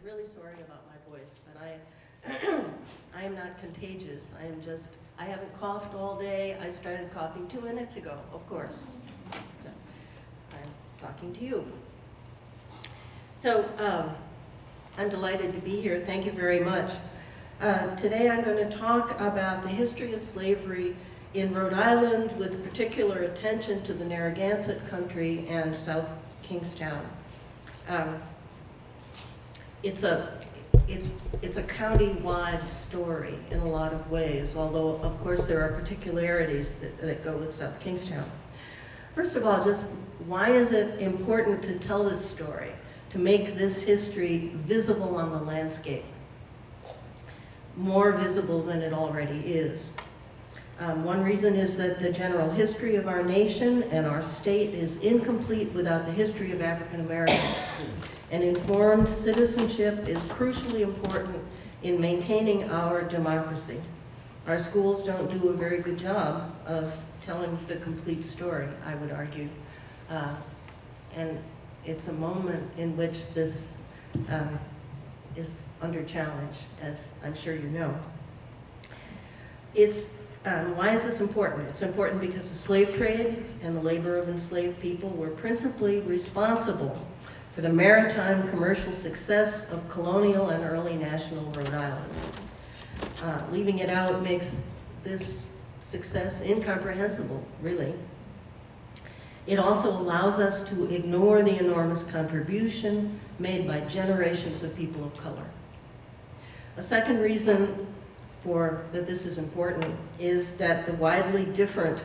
really sorry about my voice, but I am not contagious. I haven't coughed all day. I started coughing 2 minutes ago, of course. I'm talking to you. So I'm delighted to be here. Thank you very much. Today I'm going to talk about the history of slavery in Rhode Island with particular attention to the Narragansett country and South Kingstown. It's a county-wide story in a lot of ways, although of course there are particularities that go with South Kingstown. First of all, just why is it important to tell this story, to make this history visible on the landscape, more visible than it already is? One reason is that the general history of our nation and our state is incomplete without the history of African Americans. And informed citizenship is crucially important in maintaining our democracy. Our schools don't do a very good job of telling the complete story, I would argue. And it's a moment in which this is under challenge, as I'm sure you know. Why is this important? It's important because the slave trade and the labor of enslaved people were principally responsible for the maritime commercial success of colonial and early national Rhode Island. Leaving it out makes this success incomprehensible, really. It also allows us to ignore the enormous contribution made by generations of people of color. A second reason that this is important is that the widely different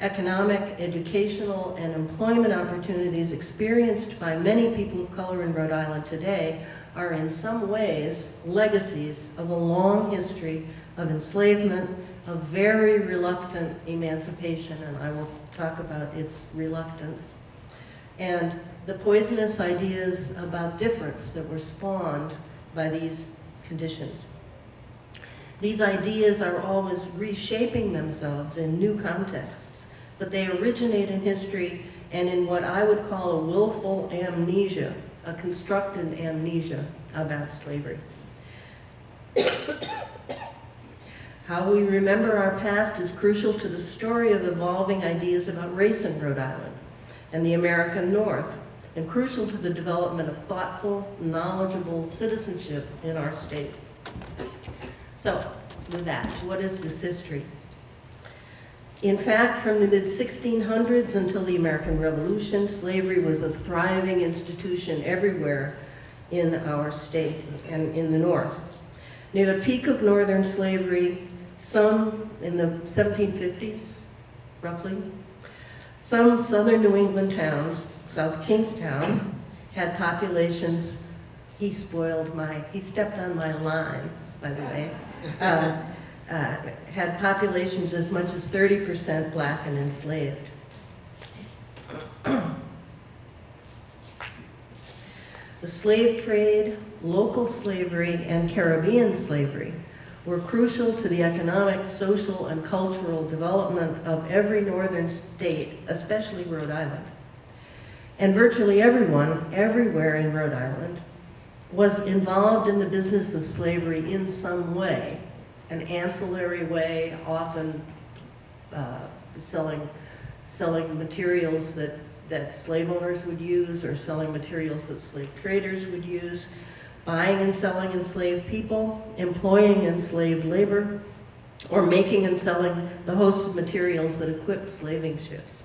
economic, educational, and employment opportunities experienced by many people of color in Rhode Island today are in some ways legacies of a long history of enslavement, of very reluctant emancipation, and I will talk about its reluctance, and the poisonous ideas about difference that were spawned by these conditions. These ideas are always reshaping themselves in new contexts, but they originate in history and in what I would call a willful amnesia, a constructed amnesia about slavery. How we remember our past is crucial to the story of evolving ideas about race in Rhode Island and the American North, and crucial to the development of thoughtful, knowledgeable citizenship in our state. So, with that, what is this history? In fact, from the mid-1600s until the American Revolution, slavery was a thriving institution everywhere in our state and in the North. Near the peak of Northern slavery, some in the 1750s, roughly, some southern New England towns, South Kingstown, had populations, he stepped on my line, by the way, had populations as much as 30% black and enslaved. The slave trade, local slavery, and Caribbean slavery were crucial to the economic, social, and cultural development of every northern state, especially Rhode Island. And virtually everyone, everywhere in Rhode Island, was involved in the business of slavery in some way, an ancillary way, often selling materials that slave owners would use, or selling materials that slave traders would use, buying and selling enslaved people, employing enslaved labor, or making and selling the host of materials that equipped slaving ships.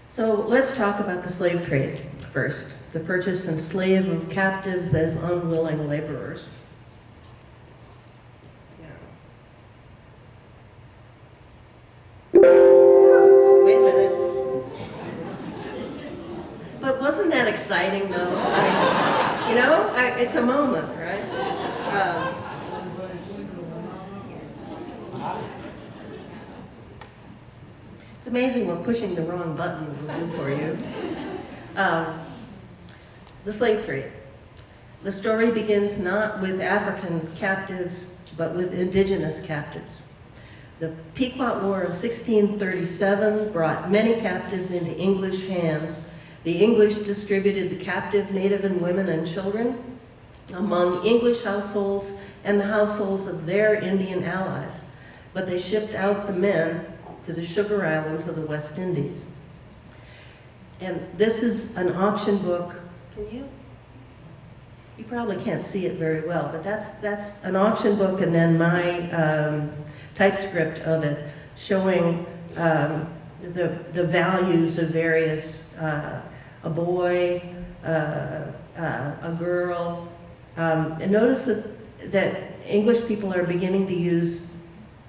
So let's talk about the slave trade first, the purchase and slave of captives as unwilling laborers. Oh, wait a minute. But wasn't that exciting, though? You know, it's a moment, right? It's amazing what pushing the wrong button will do for you. The slave trade. The story begins not with African captives, but with indigenous captives. The Pequot War of 1637 brought many captives into English hands. The English distributed the captive native and women and children among English households and the households of their Indian allies, but they shipped out the men to the sugar islands of the West Indies. And this is an auction book. You probably can't see it very well, but that's an auction book, and then my typescript of it showing the values of various, a boy, a girl. And notice that English people are beginning to use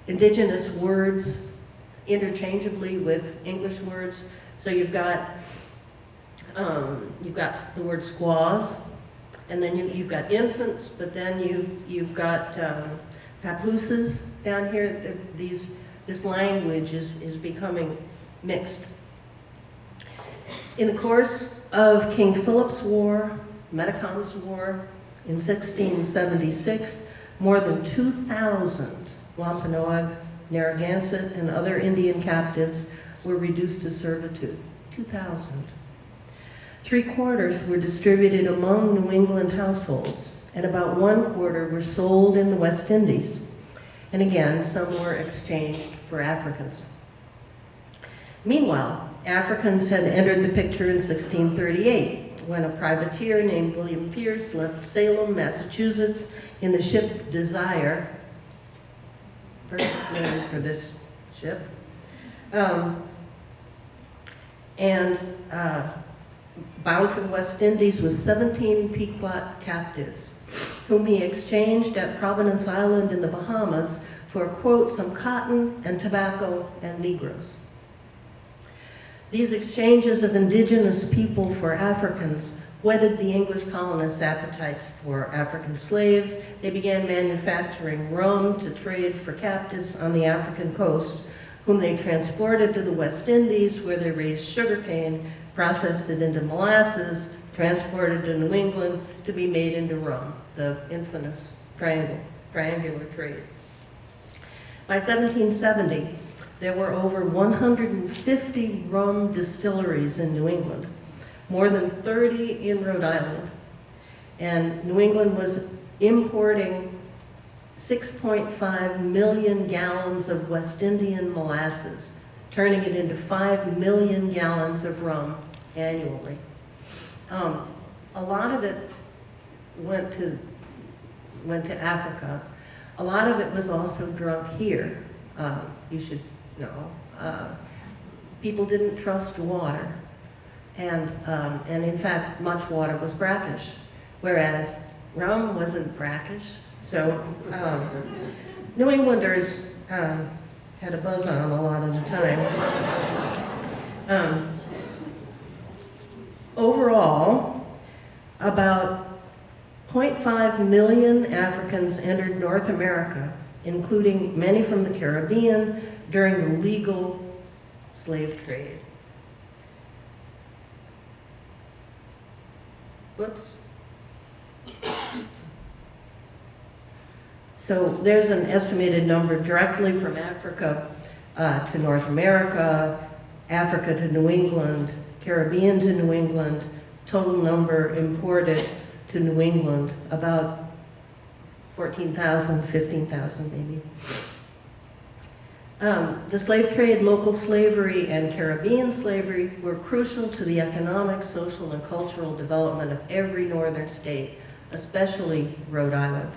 indigenous words interchangeably with English words. So you've got the word squaws, and then you've got infants, but then you've got papooses down here. This language is becoming mixed. In the course of King Philip's War, Metacom's War, in 1676, more than 2,000 Wampanoag, Narragansett, and other Indian captives were reduced to servitude. 2,000. 3/4 were distributed among New England households, and about 1/4 were sold in the West Indies. And again, some were exchanged for Africans. Meanwhile, Africans had entered the picture in 1638, when a privateer named William Pierce left Salem, Massachusetts, in the ship Desire, perfect name for this ship, and bound for the West Indies with 17 Pequot captives, whom he exchanged at Providence Island in the Bahamas for, quote, some cotton and tobacco and Negroes. These exchanges of indigenous people for Africans whetted the English colonists' appetites for African slaves. They began manufacturing rum to trade for captives on the African coast, whom they transported to the West Indies, where they raised sugarcane, processed it into molasses, transported to New England to be made into rum, the infamous triangular trade. By 1770, there were over 150 rum distilleries in New England, more than 30 in Rhode Island, and New England was importing 6.5 million gallons of West Indian molasses, turning it into 5 million gallons of rum annually. A lot of it went to Africa. A lot of it was also drunk here. You should know. People didn't trust water, and in fact, much water was brackish, whereas rum wasn't brackish. So New Englanders had a buzz on a lot of the time. Overall, about 0.5 million Africans entered North America, including many from the Caribbean, during the legal slave trade. Whoops. So there's an estimated number directly from Africa to North America, Africa to New England, Caribbean to New England, total number imported to New England, about 14,000, 15,000 maybe. The slave trade, local slavery, and Caribbean slavery were crucial to the economic, social, and cultural development of every northern state, especially Rhode Island.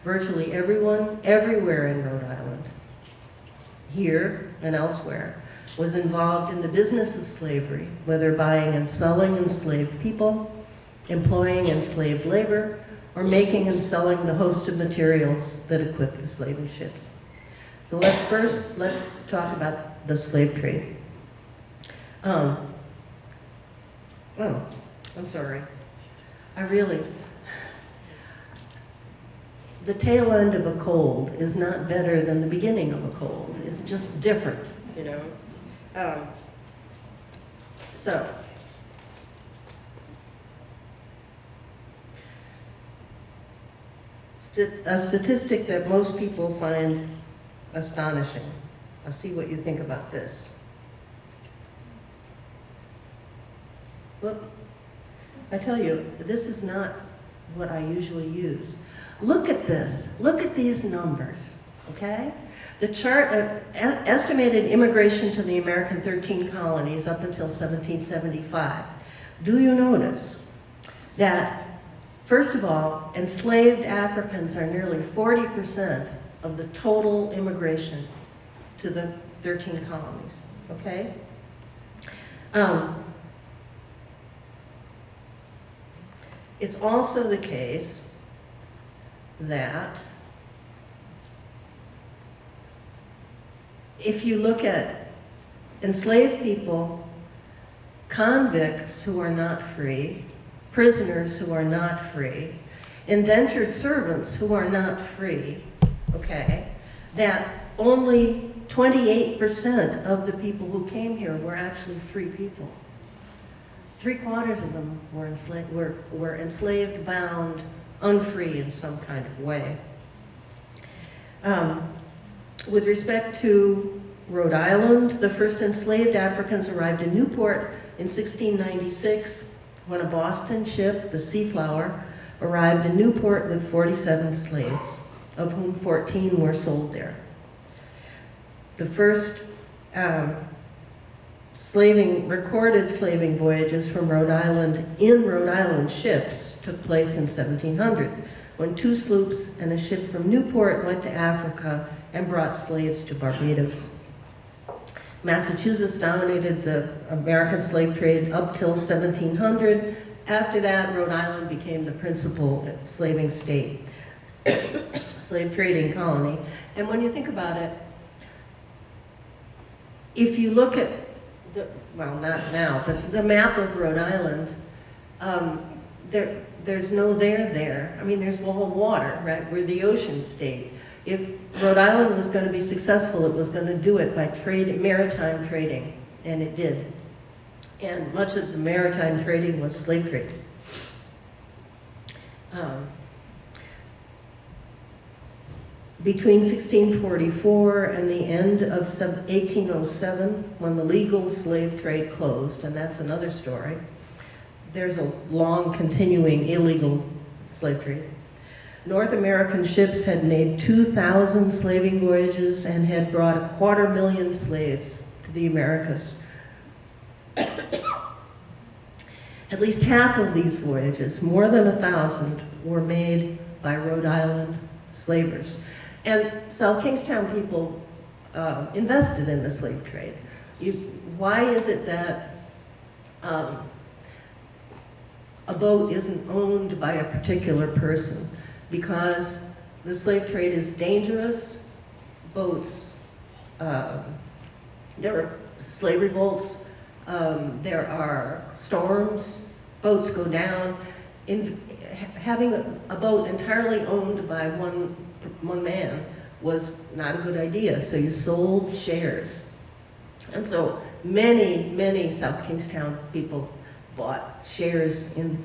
Virtually everyone, everywhere in Rhode Island, here and elsewhere, was involved in the business of slavery, whether buying and selling enslaved people, employing enslaved labor, or making and selling the host of materials that equipped the slaving ships. So let's talk about the slave trade. Oh, I'm sorry. The tail end of a cold is not better than the beginning of a cold. It's just different, you know. So, a statistic that most people find astonishing. I'll see what you think about this. Well, I tell you, this is not what I usually use. Look at this. Look at these numbers, okay? The chart of estimated immigration to the American 13 colonies up until 1775. Do you notice that, first of all, enslaved Africans are nearly 40% of the total immigration to the 13 colonies, okay? It's also the case that if you look at enslaved people, convicts who are not free, prisoners who are not free, indentured servants who are not free, okay, that only 28% of the people who came here were actually free people. 3/4 of them were enslaved, bound, unfree in some kind of way. With respect to Rhode Island, the first enslaved Africans arrived in Newport in 1696 when a Boston ship, the Seaflower, arrived in Newport with 47 slaves, of whom 14 were sold there. The first recorded slaving voyages from Rhode Island in Rhode Island ships took place in 1700, when 2 sloops and a ship from Newport went to Africa and brought slaves to Barbados. Massachusetts dominated the American slave trade up till 1700. After that, Rhode Island became the principal slaving state, slave trading colony. And when you think about it, if you look at well, not now, but the map of Rhode Island, there's no there. I mean, there's all water, right? We're the ocean state. If Rhode Island was going to be successful, it was going to do it by maritime trading, and it did. And much of the maritime trading was slave trade. Between 1644 and the end of 1807, when the legal slave trade closed, and that's another story, there's a long continuing illegal slave trade. North American ships had made 2,000 slaving voyages and had brought 250,000 slaves to the Americas. At least half of these voyages, more than 1,000, were made by Rhode Island slavers. And South Kingstown people invested in the slave trade. Why is it that a boat isn't owned by a particular person? Because the slave trade is dangerous. Boats, there are slave revolts, there are storms, boats go down. Having a boat entirely owned by one man was not a good idea, so you sold shares. And so many South Kingstown people bought shares in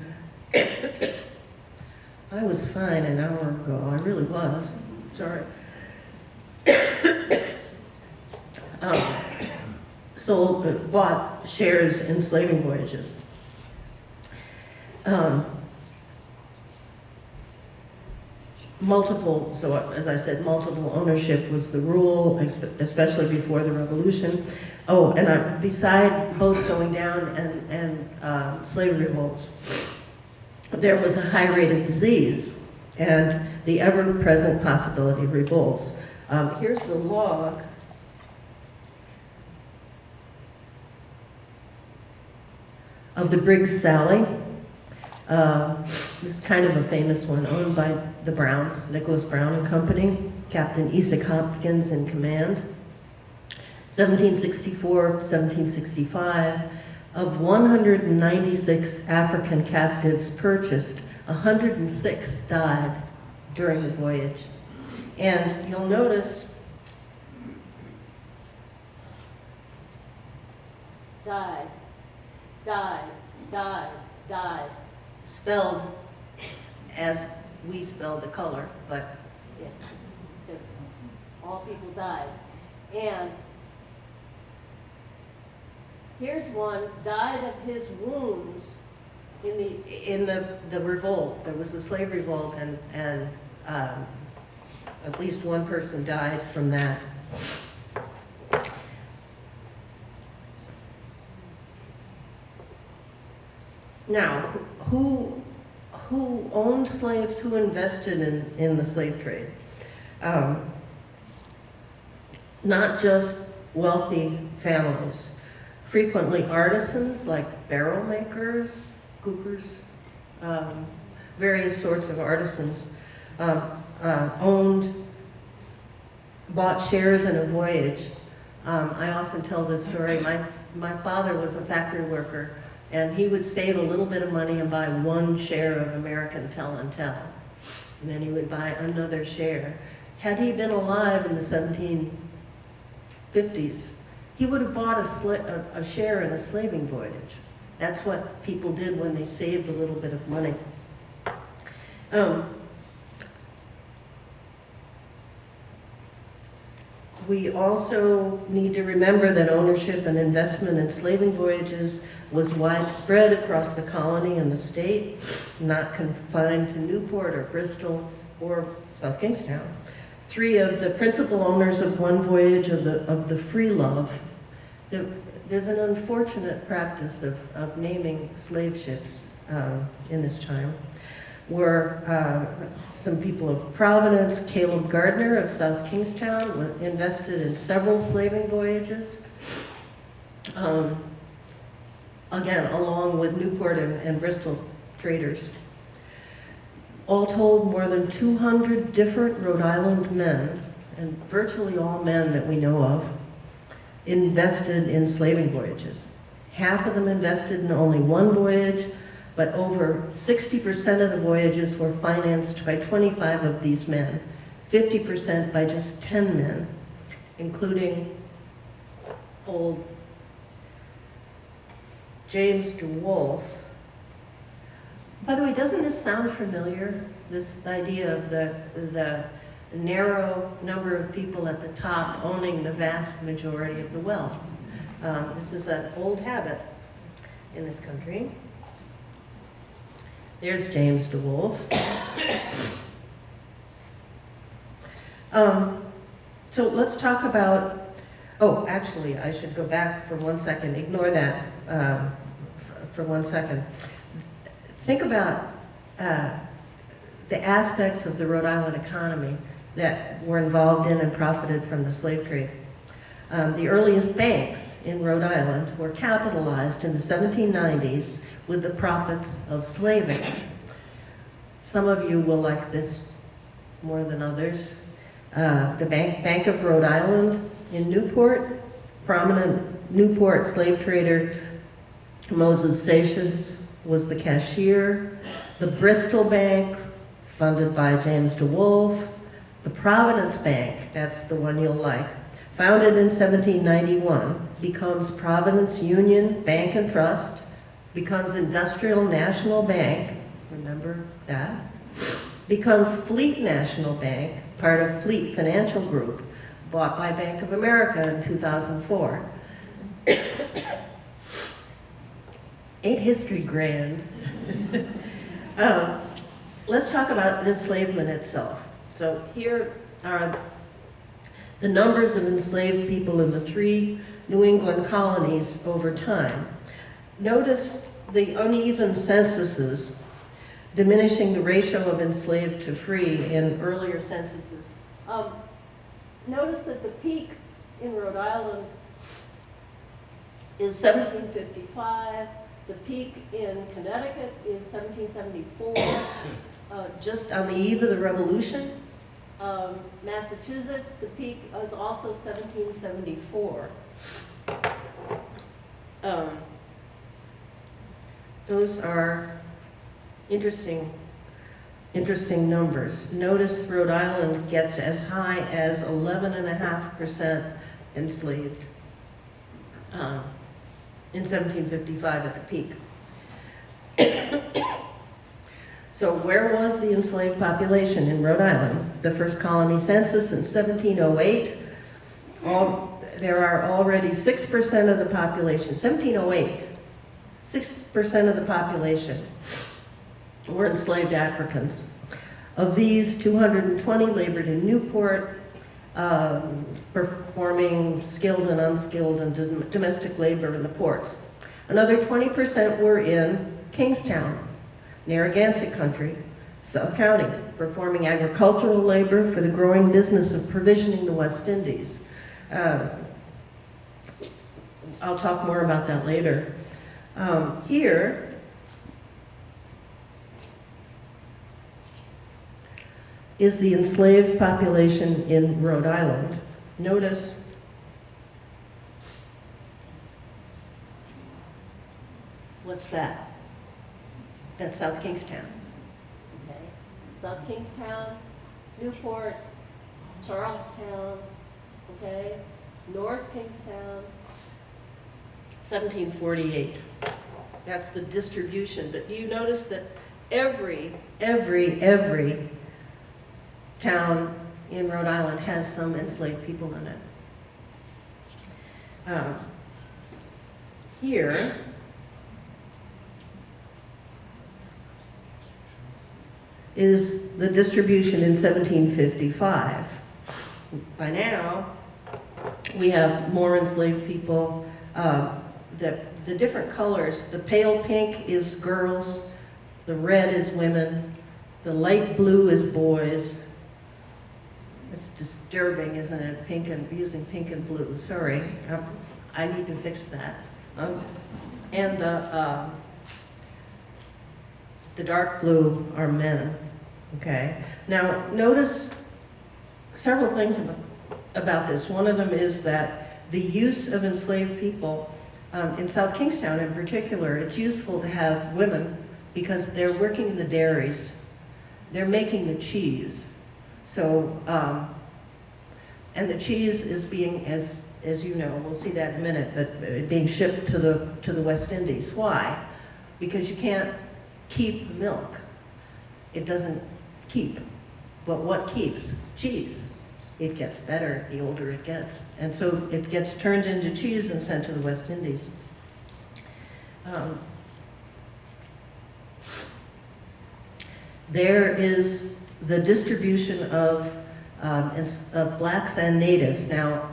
I was fine an hour ago, I really was, sorry. Bought shares in slaving voyages. So as I said, multiple ownership was the rule, especially before the Revolution. Oh, and beside boats going down and slave revolts, there was a high rate of disease and the ever-present possibility of revolts. Here's the log of the brig Sally. This is kind of a famous one, owned by the Browns, Nicholas Brown and Company, Captain Isaac Hopkins in command. 1764, 1765, of 196 African captives purchased, 106 died during the voyage. And you'll notice, died, spelled as we spell the color, but all people died. And here's one, died of his wounds in the revolt, there was a slave revolt, and at least one person died from that. Now, who owned slaves? Who invested in the slave trade? Not just wealthy families. Frequently artisans like barrel makers, coopers, various sorts of artisans bought shares in a voyage. I often tell this story. My father was a factory worker, and he would save a little bit of money and buy one share of American Tell and Tell. And then he would buy another share. Had he been alive in the 1750s, he would have bought a share in a slaving voyage. That's what people did when they saved a little bit of money. We also need to remember that ownership and investment in slaving voyages was widespread across the colony and the state, not confined to Newport or Bristol or South Kingstown. Three of the principal owners of one voyage of the Free Love, there's an unfortunate practice of naming slave ships in this time, were some people of Providence. Caleb Gardner of South Kingstown was invested in several slaving voyages, again, along with Newport and Bristol traders. All told, more than 200 different Rhode Island men, and virtually all men that we know of, invested in slaving voyages. Half of them invested in only one voyage, but over 60% of the voyages were financed by 25 of these men, 50% by just 10 men, including old James DeWolf. By the way, doesn't this sound familiar? This idea of the narrow number of people at the top owning the vast majority of the wealth. This is an old habit in this country. There's James DeWolf. So let's talk about, oh, actually, I should go back for 1 second. Ignore that for 1 second. Think about the aspects of the Rhode Island economy that were involved in and profited from the slave trade. The earliest banks in Rhode Island were capitalized in the 1790s with the profits of slaving. Some of you will like this more than others. The Bank of Rhode Island in Newport, prominent Newport slave trader Moses Satius was the cashier. The Bristol Bank, funded by James DeWolf. The Providence Bank, that's the one you'll like, founded in 1791, becomes Providence Union Bank and Trust, becomes Industrial National Bank, remember that, becomes Fleet National Bank, part of Fleet Financial Group, bought by Bank of America in 2004. Ain't history grand? Let's talk about enslavement itself. So here are the numbers of enslaved people in the 3 New England colonies over time. Notice the uneven censuses diminishing the ratio of enslaved to free in earlier censuses. Notice that the peak in Rhode Island is 1755. The peak in Connecticut is 1774, just on the eve of the Revolution. Massachusetts, the peak is also 1774. Those are interesting numbers. Notice Rhode Island gets as high as 11.5% enslaved in 1755 at the peak. So where was the enslaved population in Rhode Island? The first colony census in 1708, there are already 6% of the population, 1708, 6% of the population were enslaved Africans. Of these, 220 labored in Newport, performing skilled and unskilled and domestic labor in the ports. Another 20% were in Kingstown, Narragansett Country, South County, performing agricultural labor for the growing business of provisioning the West Indies. I'll talk more about that later. Here is the enslaved population in Rhode Island. Notice what's that? That's South Kingstown. Okay. South Kingstown, Newport, Charlestown, okay? North Kingstown, 1748. That's the distribution. But you notice that every town in Rhode Island has some enslaved people in it. Here is the distribution in 1755. By now, we have more enslaved people. The different colors, the pale pink is girls, the red is women, the light blue is boys. It's disturbing, isn't it? Using pink and blue. Sorry, I need to fix that. And the dark blue are men. Okay. Now notice several things about this. One of them is that the use of enslaved people in South Kingstown, in particular, it's useful to have women because they're working in the dairies. They're making the cheese. So, and the cheese is being, as you know, we'll see that in a minute, that being shipped to the West Indies. Why? Because you can't keep milk. It doesn't keep. But what keeps? Cheese. It gets better the older it gets. And so it gets turned into cheese and sent to the West Indies. There is the distribution of blacks and natives. Now,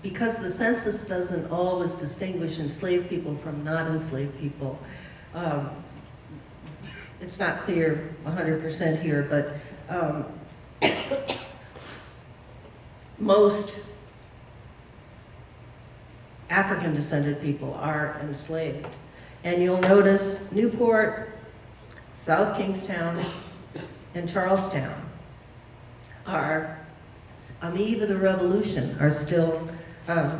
because the census doesn't always distinguish enslaved people from not enslaved people, it's not clear 100% here, but most African descended people are enslaved. And you'll notice Newport, South Kingstown, and Charlestown are, on the eve of the Revolution, are still the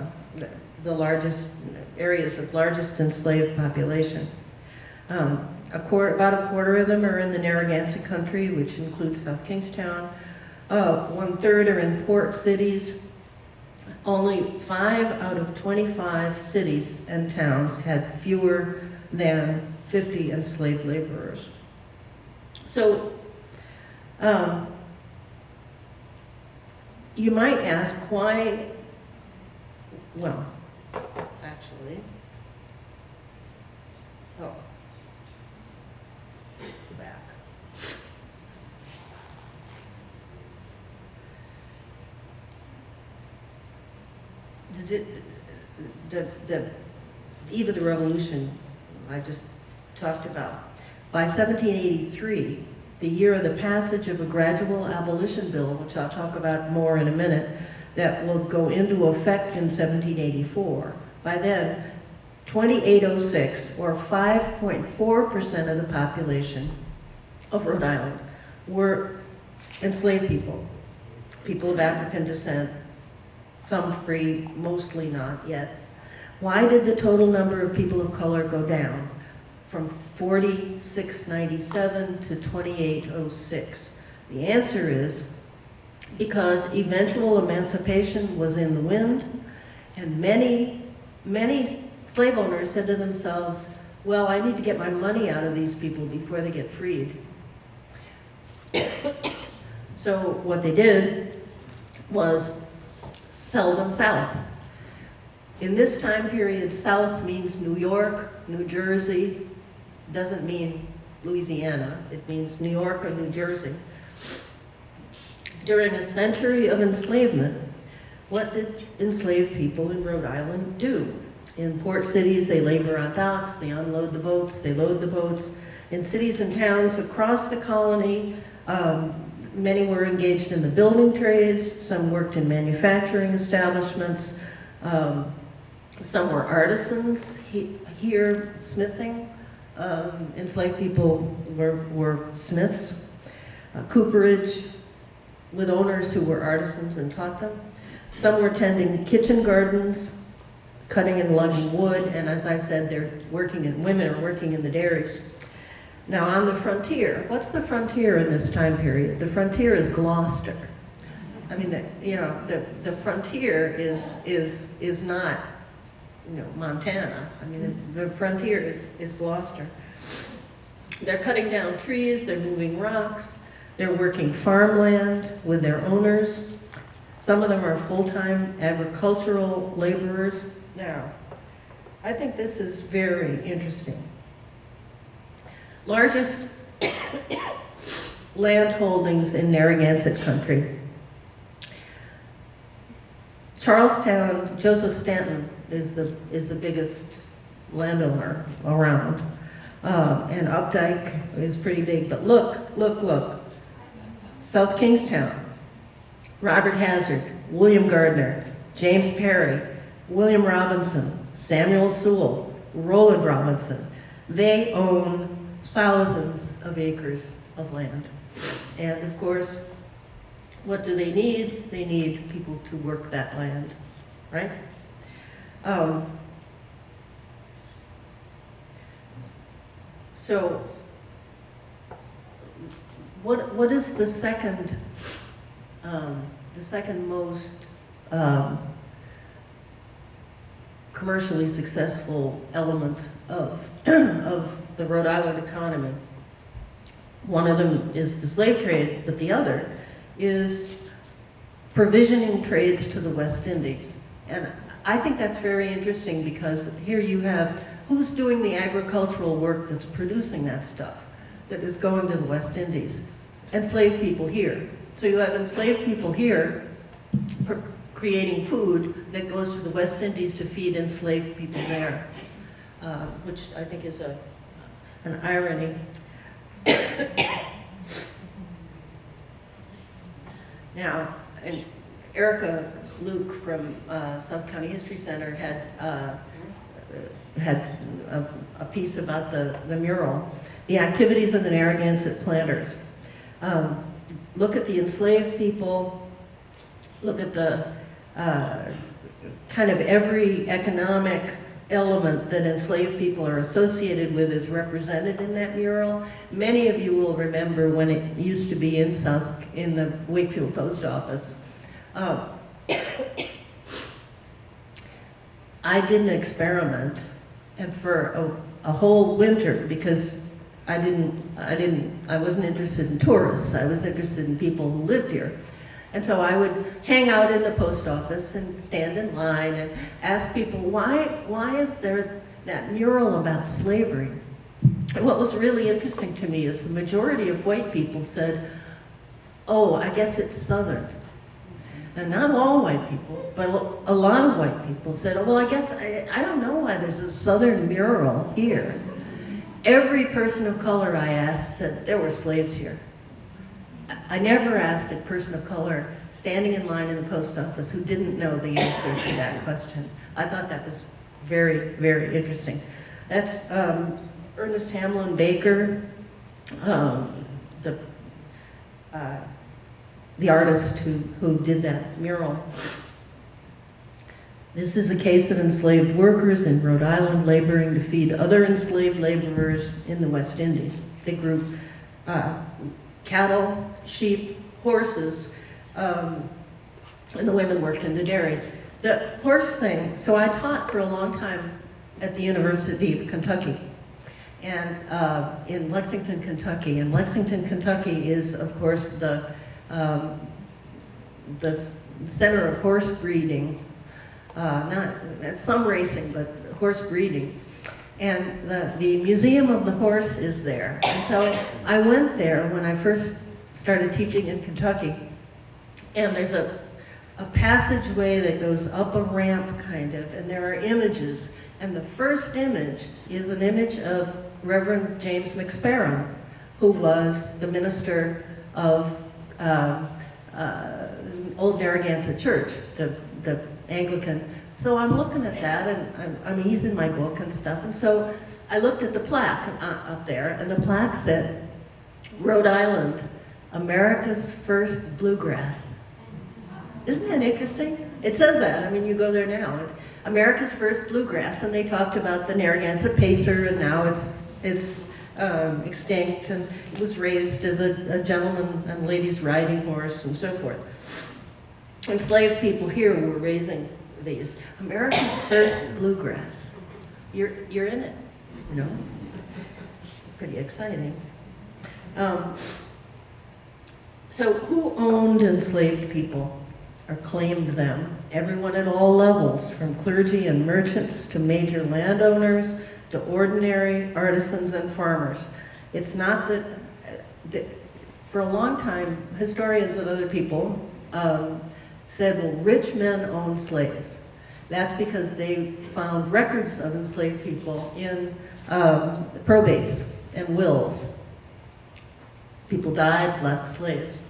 largest areas of largest enslaved population. About a quarter of them are in the Narragansett Country, which includes South Kingstown. 1/3 are in port cities. Only 5 out of 25 cities and towns had fewer than 50 enslaved laborers. So, you might ask why, well, actually, go back. The eve of the Revolution I just talked about. By 1783, the year of the passage of a gradual abolition bill, which I'll talk about more in a minute, that will go into effect in 1784. By then, 2806, or 5.4% of the population of Rhode Island, were enslaved people, people of African descent, some free, mostly not yet. Why did the total number of people of color go down from 4,697 to 2,806? The answer is because eventual emancipation was in the wind, and many slave owners said to themselves, well, I need to get my money out of these people before they get freed. So what they did was sell them south. In this time period, South means New York, New Jersey, doesn't mean Louisiana, it means New York or New Jersey. During a century of enslavement, what did enslaved people in Rhode Island do? In port cities, they labor on docks, they unload the boats, they load the boats. In cities and towns across the colony, many were engaged in the building trades, some worked in manufacturing establishments, some were artisans here, smithing. Enslaved people were smiths. Cooperage, with owners who were artisans and taught them. Some were tending kitchen gardens, cutting and lugging wood, and as I said, women are working in the dairies. Now on the frontier, what's the frontier in this time period? The frontier is Gloucester. I mean, the frontier is not, Montana. I mean, the frontier is Gloucester. They're cutting down trees, they're moving rocks, they're working farmland with their owners. Some of them are full-time agricultural laborers. Now, I think this is very interesting. Largest land holdings in Narragansett country. Charlestown, Joseph Stanton is the biggest landowner around. And Updike is pretty big, but look. South Kingstown, Robert Hazard, William Gardner, James Perry, William Robinson, Samuel Sewall, Roland Robinson. They own thousands of acres of land. And of course, what do they need? They need people to work that land, right? So, what is the second most commercially successful element of the Rhode Island economy? One of them is the slave trade, but the other is provisioning trades to the West Indies. And I think that's very interesting because here you have who's doing the agricultural work that's producing that stuff that is going to the West Indies? Enslaved people here. So you have enslaved people here creating food that goes to the West Indies to feed enslaved people there, which I think is an irony. Now, and Erica Luke from South County History Center had a piece about the mural, the activities of the Narragansett planters. Look at the enslaved people, look at the kind of every economic element that enslaved people are associated with is represented in that mural. Many of you will remember when it used to be in the Wakefield Post Office. I did an experiment, and for a whole winter, because I wasn't interested in tourists, I was interested in people who lived here. And so I would hang out in the post office and stand in line and ask people, why is there that mural about slavery? And what was really interesting to me is the majority of white people said, oh, I guess it's Southern. And not all white people, but a lot of white people said, oh, well, I guess, I don't know why there's a Southern mural here. Every person of color I asked said there were slaves here. I never asked a person of color standing in line in the post office who didn't know the answer to that question. I thought that was very, very interesting. That's Ernest Hamlin Baker, the artist who did that mural. This is a case of enslaved workers in Rhode Island laboring to feed other enslaved laborers in the West Indies. They grew cattle, sheep, horses, and the women worked in the dairies. The horse thing, so I taught for a long time at the University of Kentucky, and in Lexington, Kentucky. And Lexington, Kentucky is, of course, the center of horse breeding not some racing, but horse breeding. And the Museum of the Horse is there. And so I went there when I first started teaching in Kentucky. And there's a passageway that goes up a ramp, kind of, and there are images. And the first image is an image of Reverend James McSparrow, who was the minister of Old Narragansett Church, the Anglican. So I'm looking at that, and he's in my book and stuff, and so I looked at the plaque up there, and the plaque said, Rhode Island, America's first bluegrass. Isn't that interesting? It says that. I mean, you go there now. America's first bluegrass, and they talked about the Narragansett Pacer, and now it's extinct, and it was raised as a gentleman and ladies riding horse and so forth. Enslaved people here were raising these. America's first bluegrass. You're in it, you know? It's pretty exciting. So who owned enslaved people or claimed them? Everyone at all levels, from clergy and merchants to major landowners to ordinary artisans and farmers. It's not that for a long time, historians and other people said, well, rich men owned slaves. That's because they found records of enslaved people in probates and wills. People died, left slaves.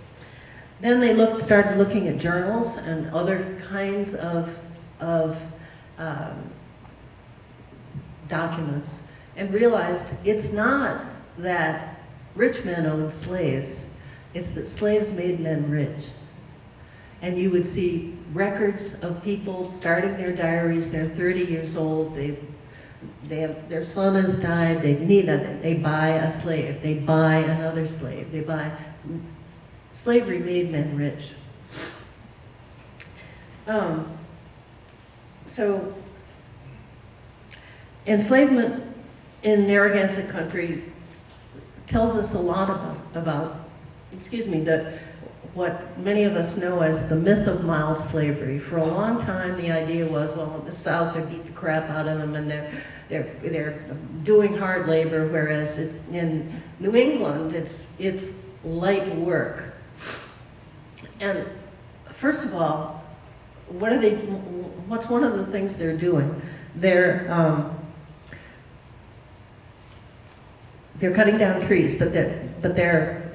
Then they started looking at journals and other kinds of documents and realized it's not that rich men owned slaves, it's that slaves made men rich. And you would see records of people starting their diaries, they're 30 years old, their son has died, they buy a slave, they buy another slave, slavery made men rich. So enslavement in Narragansett country tells us a lot about what many of us know as the myth of mild slavery. For a long time, the idea was, well, in the South, they beat the crap out of them and they're doing hard labor, whereas in New England, it's light work. And first of all, what's one of the things they're doing? They're cutting down trees, but they're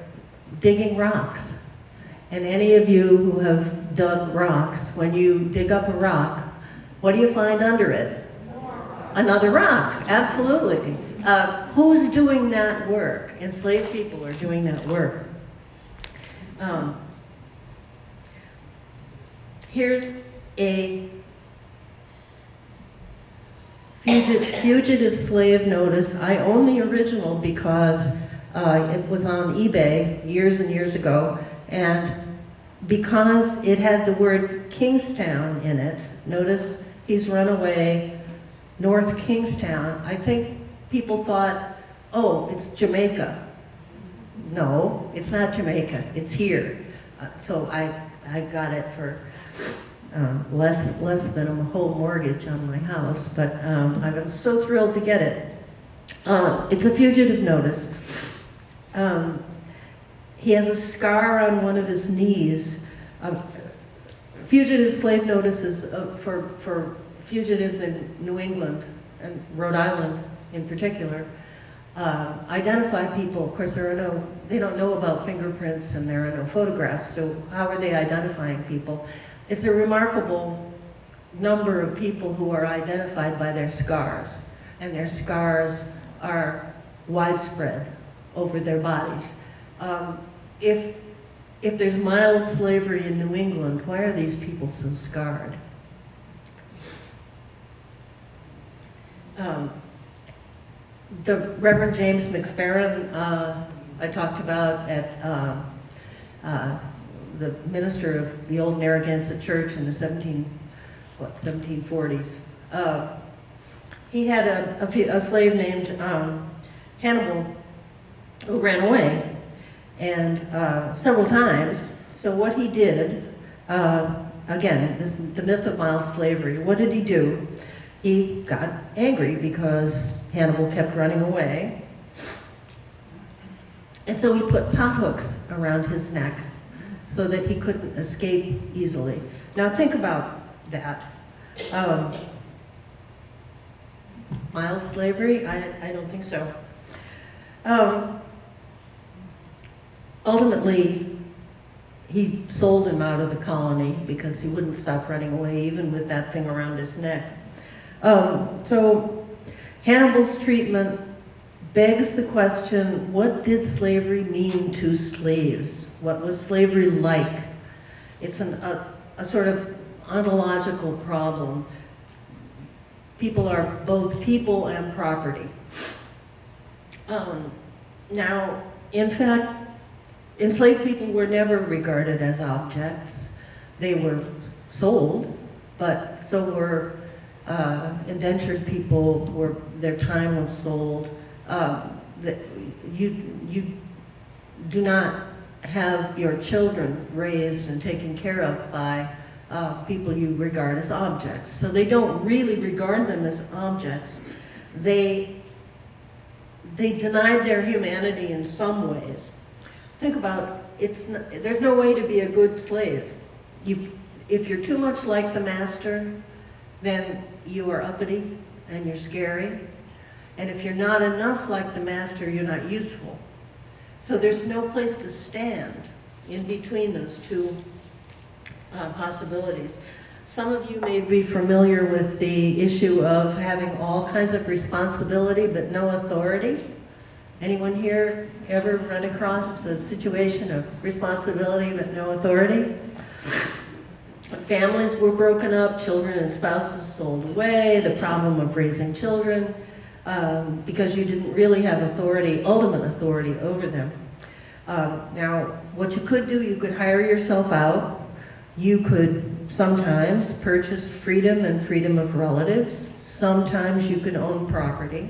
digging rocks. And any of you who have dug rocks, when you dig up a rock, what do you find under it? Another rock, absolutely. Who's doing that work? Enslaved people are doing that work. Here's a fugitive slave notice. I own the original because it was on eBay years and years ago, and because it had the word Kingstown in it, notice he's run away, North Kingstown, I think people thought, oh, it's Jamaica. No, it's not Jamaica, it's here. So I got it for less than a whole mortgage on my house, but I was so thrilled to get it. It's a fugitive notice. He has a scar on one of his knees. Fugitive slave notices for fugitives in New England and Rhode Island in particular identify people. Of course, they don't know about fingerprints and there are no photographs, so how are they identifying people? It's a remarkable number of people who are identified by their scars, and their scars are widespread over their bodies. If there's mild slavery in New England, why are these people so scarred? The Reverend James McSparrow I talked about at the minister of the old Narragansett Church in the 1740s. He had a slave named Hannibal who ran away, and several times. So what he did, again, the myth of mild slavery. What did he do? He got angry because Hannibal kept running away. And so he put pothooks around his neck so that he couldn't escape easily. Now think about that. Mild slavery? I don't think so. Ultimately, he sold him out of the colony because he wouldn't stop running away even with that thing around his neck. So Hannibal's treatment begs the question, what did slavery mean to slaves? What was slavery like? It's a sort of ontological problem. People are both people and property. Now, in fact, enslaved people were never regarded as objects. They were sold, but so were indentured people, their time was sold. You do not have your children raised and taken care of by people you regard as objects. So they don't really regard them as objects. They denied their humanity in some ways. Think about, there's no way to be a good slave. If you're too much like the master, then you are uppity and you're scary. And if you're not enough like the master, you're not useful. So there's no place to stand in between those two possibilities. Some of you may be familiar with the issue of having all kinds of responsibility but no authority. Anyone here ever run across the situation of responsibility but no authority? Families were broken up, children and spouses sold away, the problem of raising children, because you didn't really have authority, ultimate authority over them. Now, what you could do, you could hire yourself out. You could sometimes purchase freedom and freedom of relatives. Sometimes you could own property.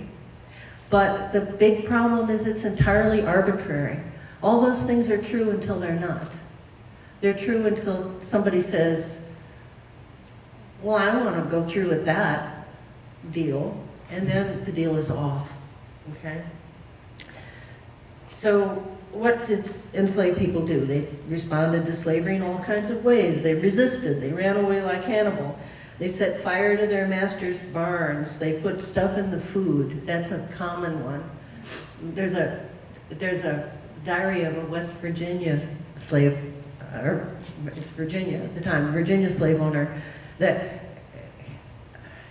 But the big problem is it's entirely arbitrary. All those things are true until they're not. They're true until somebody says, well, I don't want to go through with that deal, and then the deal is off, okay? So what did enslaved people do? They responded to slavery in all kinds of ways. They resisted, they ran away like Hannibal. They set fire to their master's barns. They put stuff in the food. That's a common one. There's a diary of a West Virginia slave, or it's Virginia at the time, Virginia slave owner, that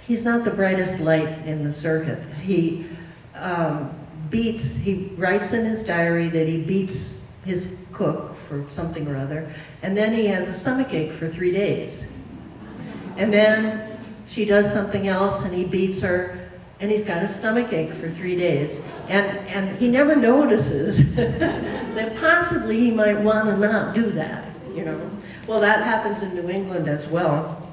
he's not the brightest light in the circuit. He writes in his diary that he beats his cook for something or other, and then he has a stomachache for 3 days. And then she does something else and he beats her and he's got a stomachache for 3 days. And he never notices that possibly he might want to not do that, you know. Well, that happens in New England as well.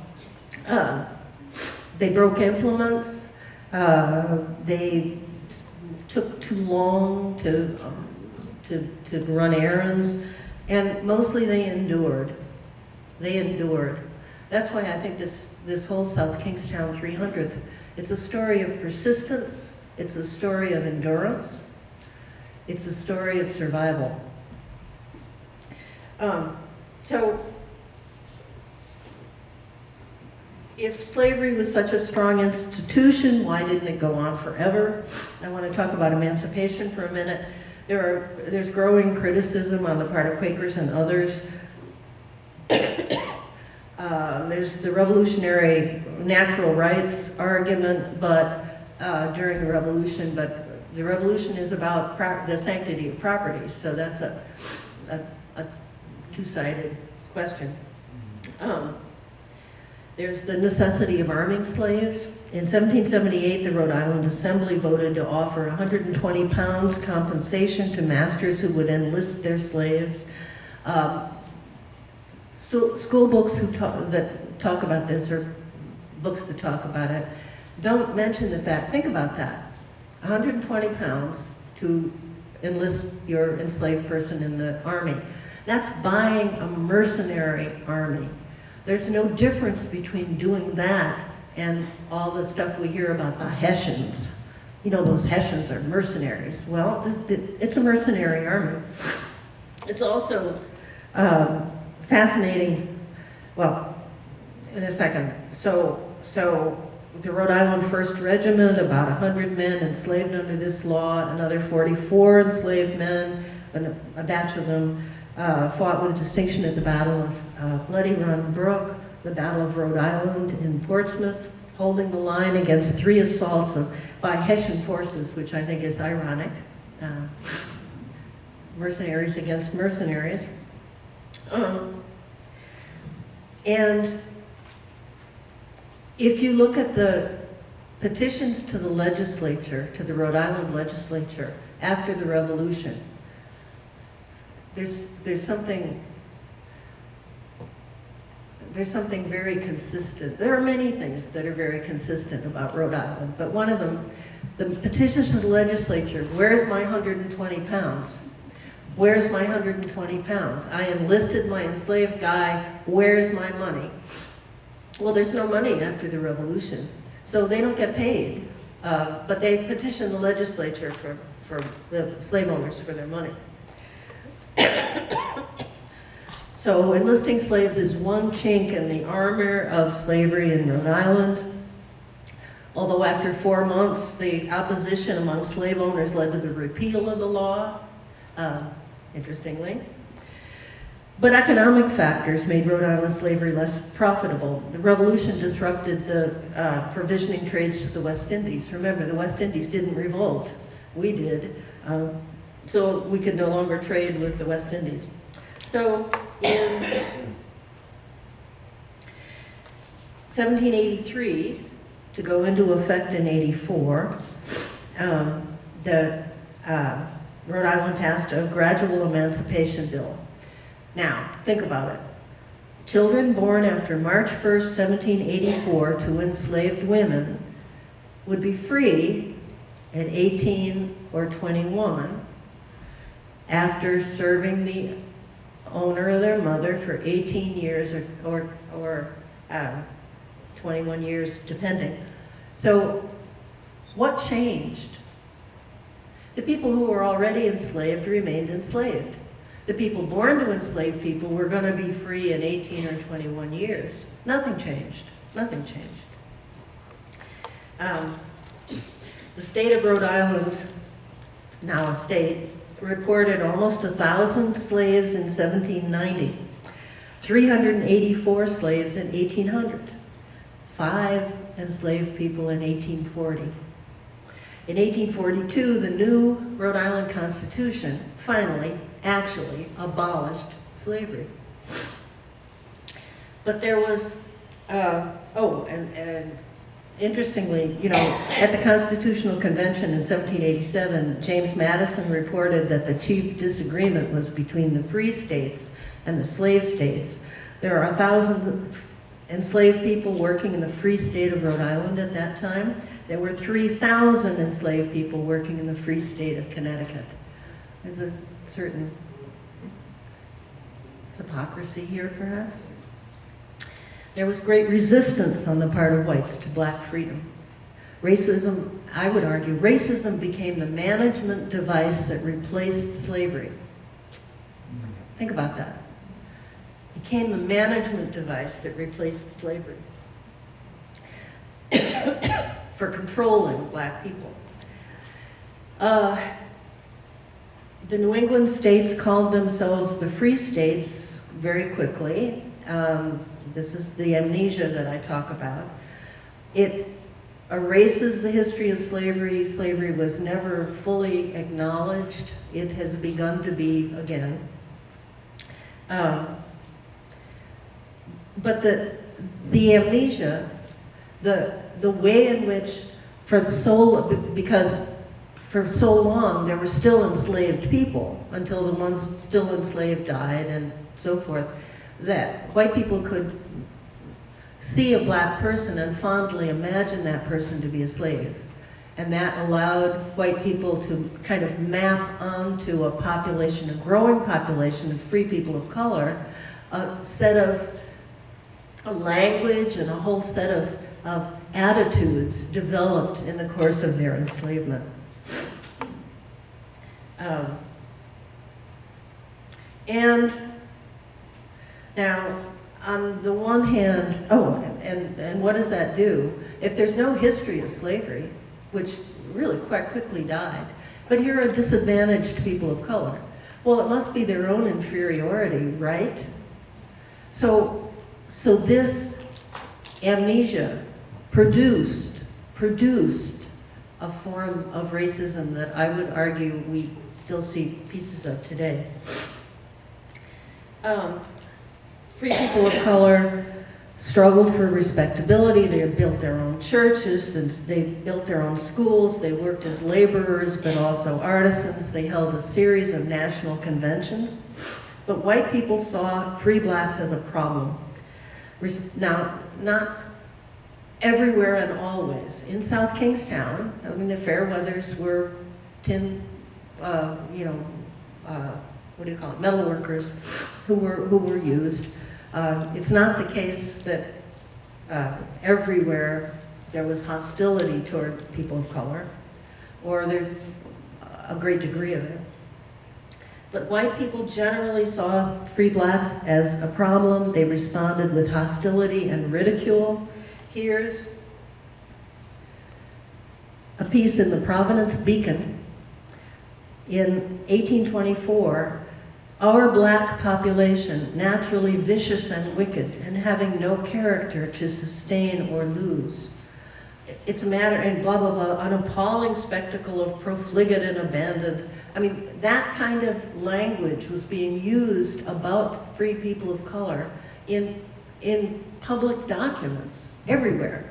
They broke implements. They took too long to run errands. And mostly they endured. They endured. That's why I think this whole South Kingstown 300th, it's a story of persistence, it's a story of endurance, it's a story of survival. So, if slavery was such a strong institution, why didn't it go on forever? I want to talk about emancipation for a minute. There's growing criticism on the part of Quakers and others. There's the revolutionary natural rights argument, but during the revolution, but the revolution is about the sanctity of property, so that's a two-sided question. There's the necessity of arming slaves. In 1778, the Rhode Island Assembly voted to offer 120 pounds compensation to masters who would enlist their slaves. School books that talk about this, or books that talk about it, don't mention the fact, think about that, 120 pounds to enlist your enslaved person in the army. That's buying a mercenary army. There's no difference between doing that and all the stuff we hear about the Hessians. You know, those Hessians are mercenaries. Well, it's a mercenary army. It's also fascinating, well, in a second. So the Rhode Island 1st Regiment, about 100 men enslaved under this law, another 44 enslaved men, a batch of them fought with distinction at the Battle of Bloody Run Brook, the Battle of Rhode Island in Portsmouth, holding the line against 3 assaults by Hessian forces, which I think is ironic. Mercenaries against mercenaries. And if you look at the petitions to the legislature, to the Rhode Island legislature, after the Revolution, there's something very consistent. There are many things that are very consistent about Rhode Island, but one of them, the petitions to the legislature, where's my 120 pounds? Where's my 120 pounds? I enlisted my enslaved guy, where's my money? Well, there's no money after the Revolution, so they don't get paid, but they petition the legislature for the slave owners for their money. So enlisting slaves is one chink in the armor of slavery in Rhode Island. Although after 4 months, the opposition among slave owners led to the repeal of the law, interestingly. But economic factors made Rhode Island slavery less profitable. The Revolution disrupted the provisioning trades to the West Indies. Remember, the West Indies didn't revolt. We did. So we could no longer trade with the West Indies. So in 1783, to go into effect in 84, the Rhode Island passed a gradual emancipation bill. Now, think about it. Children born after March 1st, 1784 to enslaved women would be free at 18 or 21 after serving the owner of their mother for 18 years or 21 years, depending. So what changed? The people who were already enslaved remained enslaved. The people born to enslaved people were going to be free in 18 or 21 years. Nothing changed. Nothing changed. The state of Rhode Island, now a state, reported almost 1,000 slaves in 1790, 384 slaves in 1800, 5 enslaved people in 1840. In 1842, the new Rhode Island Constitution finally actually abolished slavery. But there was, and interestingly, you know, at the Constitutional Convention in 1787, James Madison reported that the chief disagreement was between the free states and the slave states. There are 1,000 enslaved people working in the free state of Rhode Island at that time. There were 3,000 enslaved people working in the free state of Connecticut. There's a certain hypocrisy here, perhaps. There was great resistance on the part of whites to black freedom. Racism, I would argue, racism became the management device that replaced slavery. Think about that. It became the management device that replaced slavery for controlling black people. The New England states called themselves the free states very quickly. This is the amnesia that I talk about. It erases the history of slavery. Slavery was never fully acknowledged. It has begun to be again. But the amnesia, the way in which because for so long there were still enslaved people until the ones still enslaved died and so forth, that white people could see a black person and fondly imagine that person to be a slave. And that allowed white people to kind of map onto a population, a growing population of free people of color, a set of a language and a whole set of attitudes developed in the course of their enslavement. And now, on the one hand, and what does that do? If there's no history of slavery, which really quite quickly died, but here are disadvantaged people of color. Well, it must be their own inferiority, right? So this amnesia produced a form of racism that I would argue we still see pieces of today. Free people of color struggled for respectability. They built their own churches, and they built their own schools. They worked as laborers, but also artisans. They held a series of national conventions. But white people saw free blacks as a problem. Now, not everywhere and always. In South Kingstown, I mean, the Fairweathers were metal workers who were used. It's not the case that everywhere there was hostility toward people of color, or a great degree of it. But white people generally saw free blacks as a problem. They responded with hostility and ridicule. Here's a piece in the Providence Beacon. In 1824, our black population, naturally vicious and wicked, and having no character to sustain or lose. It's a matter, and blah, blah, blah, an appalling spectacle of profligate and abandoned. I mean, that kind of language was being used about free people of color in public documents everywhere.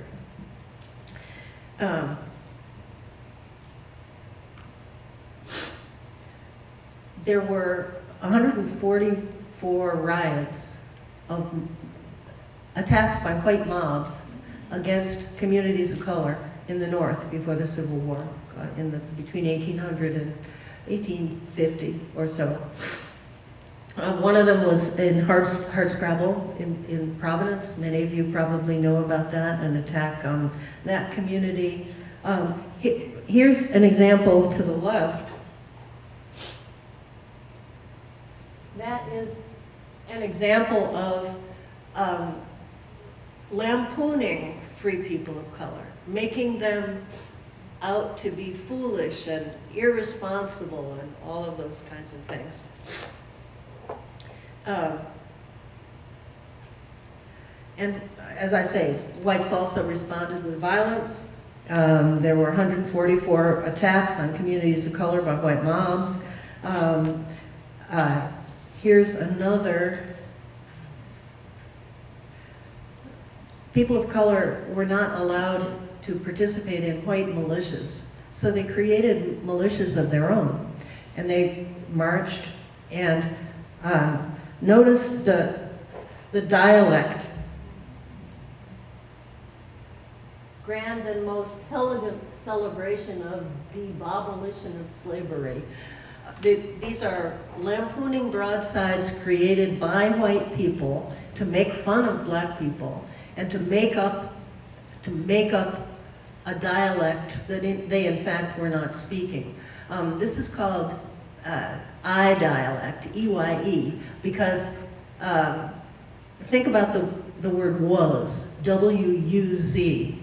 There were 144 riots of attacks by white mobs against communities of color in the North before the Civil War, between 1800 and 1850 or so. One of them was in Hardscrabble in Providence. Many of you probably know about that, an attack on that community. Here's an example to the left. That is an example of lampooning free people of color, making them out to be foolish and irresponsible and all of those kinds of things. And as I say, whites also responded with violence. There were 144 attacks on communities of color by white mobs. Here's another. People of color were not allowed to participate in white militias, so they created militias of their own, and they marched. And notice the dialect. Grand and most elegant celebration of the abolition of slavery. These are lampooning broadsides created by white people to make fun of black people and to make up a dialect that they in fact were not speaking. This is called I dialect, E-Y-E, because think about the word was, W-U-Z.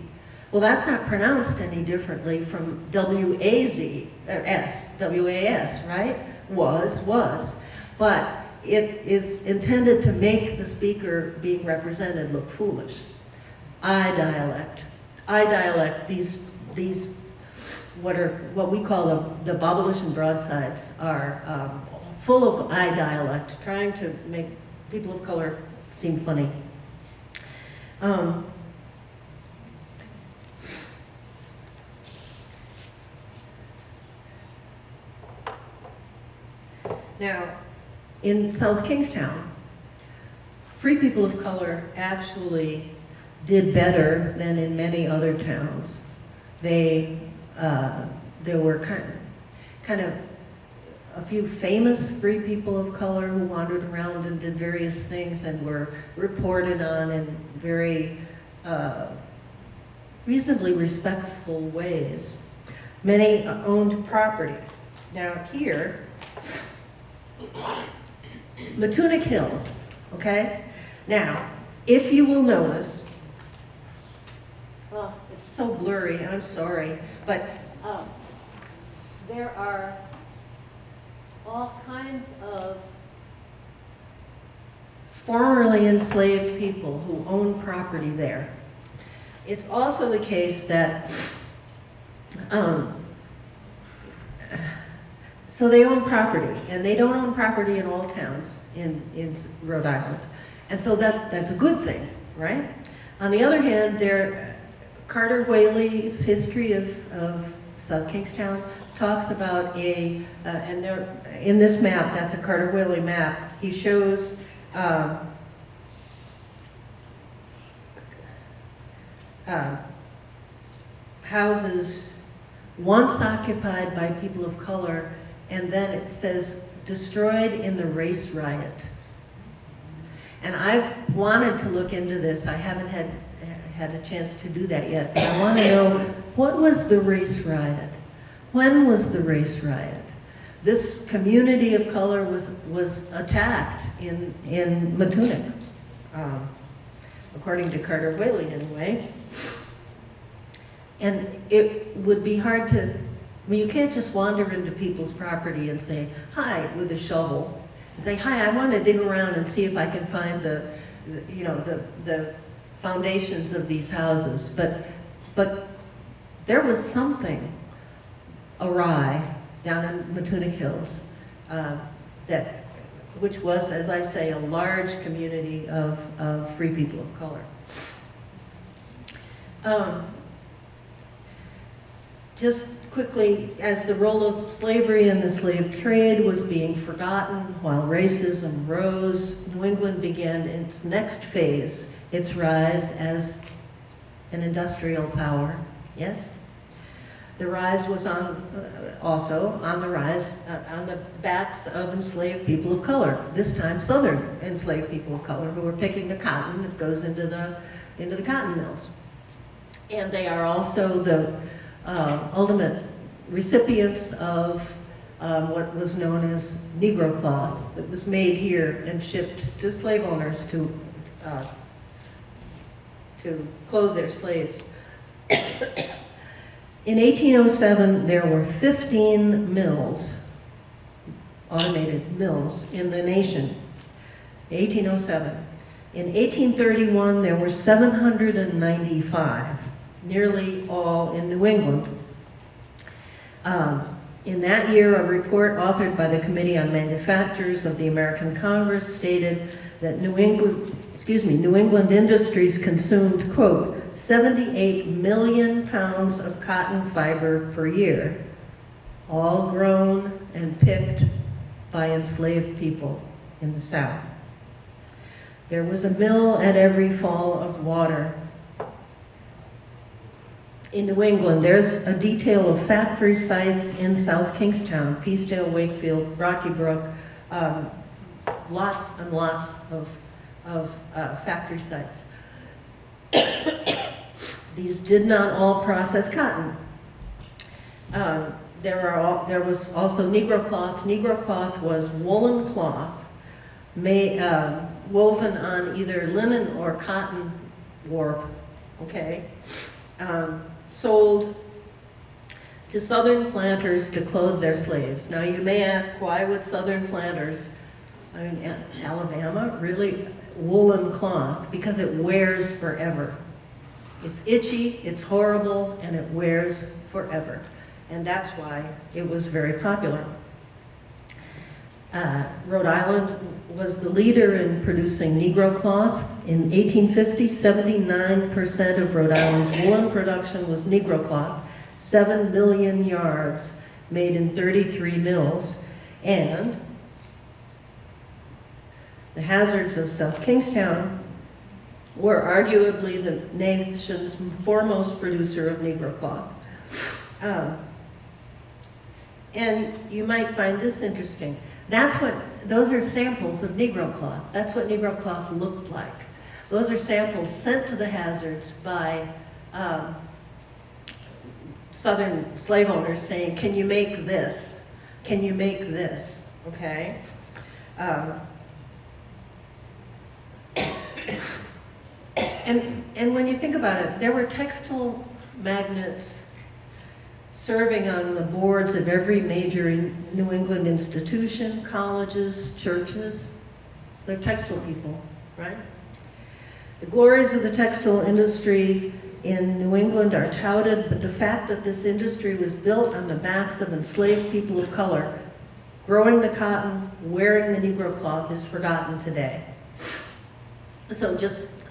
Well, that's not pronounced any differently from W-A-Z, W-A-S, right? Was. But it is intended to make the speaker being represented look foolish. I dialect, these what we call the abolition broadsides are full of I dialect, trying to make people of color seem funny. Now, in South Kingstown, free people of color actually did better than in many other towns. They were kind of a few famous free people of color who wandered around and did various things and were reported on in very reasonably respectful ways. Many owned property. Now here, Matunic Hills, okay? Now, if you will notice, well, it's so blurry, I'm sorry, but there are all kinds of formerly enslaved people who own property there. It's also the case that, so they own property, and they don't own property in all towns in Rhode Island. And so that's a good thing, right? On the other hand, Carter Whaley's history of South Kingstown talks about in this map, that's a Carter Whaley map, he shows houses once occupied by people of color, and then it says destroyed in the race riot. And I've wanted to look into this. I haven't had a chance to do that yet, but I want to know, what was the race riot? When was the race riot? This community of color was attacked in Matunic, according to Carter Whaley anyway. And it would be hard to, I mean, you can't just wander into people's property and say, hi, with a shovel, and say, hi, I want to dig around and see if I can find the foundations of these houses. But there was something awry down in Matunic Hills, which was, as I say, a large community of free people of color. Just quickly, as the role of slavery and the slave trade was being forgotten while racism rose, New England began its next phase, its rise as an industrial power. Yes? The rise was also on the rise on the backs of enslaved people of color. This time, Southern enslaved people of color who were picking the cotton that goes into the cotton mills, and they are also the ultimate recipients of what was known as Negro cloth that was made here and shipped to slave owners to clothe their slaves. In 1807, there were 15 mills, automated mills, in the nation. 1807. In 1831, there were 795, nearly all in New England. In that year, a report authored by the Committee on Manufactures of the American Congress stated that New England industries consumed, quote, 78 million pounds of cotton fiber per year, all grown and picked by enslaved people in the South. There was a mill at every fall of water. In New England, there's a detail of factory sites in South Kingstown, Peacedale, Wakefield, Rocky Brook, lots and lots of factory sites. These did not all process cotton. There was also Negro cloth. Negro cloth was woolen cloth woven on either linen or cotton warp, okay? Sold to Southern planters to clothe their slaves. Now you may ask, why would Southern planters, Alabama, really woolen cloth? Because it wears forever. It's itchy, it's horrible, and it wears forever. And that's why it was very popular. Rhode Island was the leader in producing Negro cloth. In 1850, 79% of Rhode Island's woolen production was Negro cloth, 7 million yards made in 33 mills, and the hazards of South Kingstown were arguably the nation's foremost producer of Negro cloth. And you might find this interesting. Those are samples of Negro cloth. That's what Negro cloth looked like. Those are samples sent to the hazards by Southern slave owners saying, can you make this? Can you make this? Okay? And when you think about it, there were textile magnates serving on the boards of every major New England institution, colleges, churches. They're textile people, right? The glories of the textile industry in New England are touted, but the fact that this industry was built on the backs of enslaved people of color, growing the cotton, wearing the Negro cloth, is forgotten today. So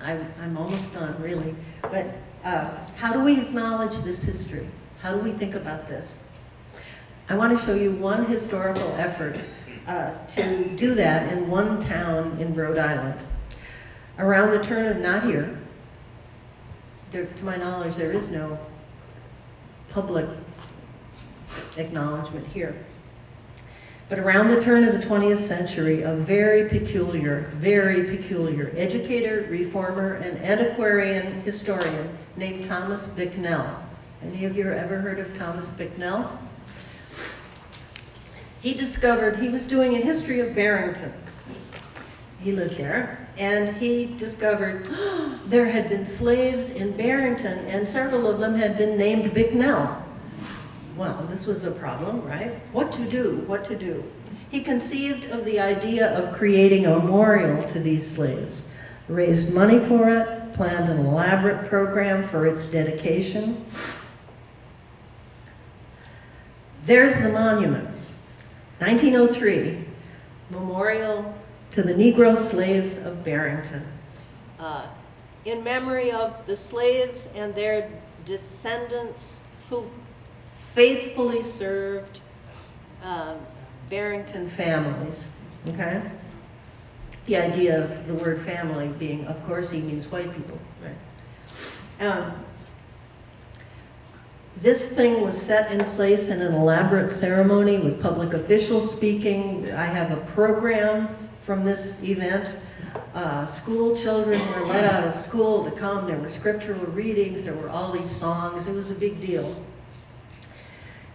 I'm almost done, really. But how do we acknowledge this history? How do we think about this? I want to show you one historical effort to do that in one town in Rhode Island. Around the turn of, not here, to my knowledge, there is no public acknowledgement here. But around the turn of the 20th century, a very peculiar educator, reformer, and antiquarian historian named Thomas Bicknell. Any of you ever heard of Thomas Bicknell? He was doing a history of Barrington. He lived there, and he discovered there had been slaves in Barrington, and several of them had been named Bicknell. Well, this was a problem, right? What to do, what to do? He conceived of the idea of creating a memorial to these slaves, raised money for it, planned an elaborate program for its dedication. There's the monument, 1903, Memorial to the Negro Slaves of Barrington, in memory of the slaves and their descendants who faithfully served Barrington families, okay? The idea of the word family being, of course, he means white people, right? This thing was set in place in an elaborate ceremony with public officials speaking. I have a program from this event. School children were let out of school to come. There were scriptural readings. There were all these songs. It was a big deal.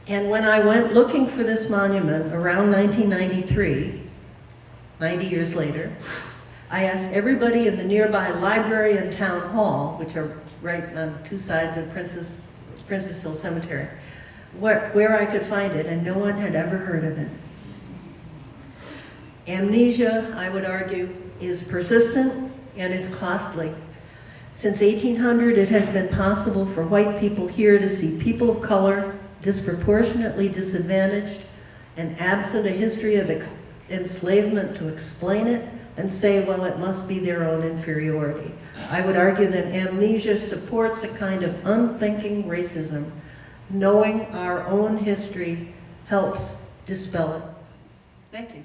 And when I went looking for this monument around 1993, 90 years later, I asked everybody in the nearby library and town hall, which are right on two sides of Princess Hill Cemetery, where I could find it, and no one had ever heard of it. Amnesia, I would argue, is persistent and it's costly. Since 1800, it has been possible for white people here to see people of color disproportionately disadvantaged and absent a history of enslavement to explain it and say, well, it must be their own inferiority. I would argue that amnesia supports a kind of unthinking racism. Knowing our own history helps dispel it. Thank you.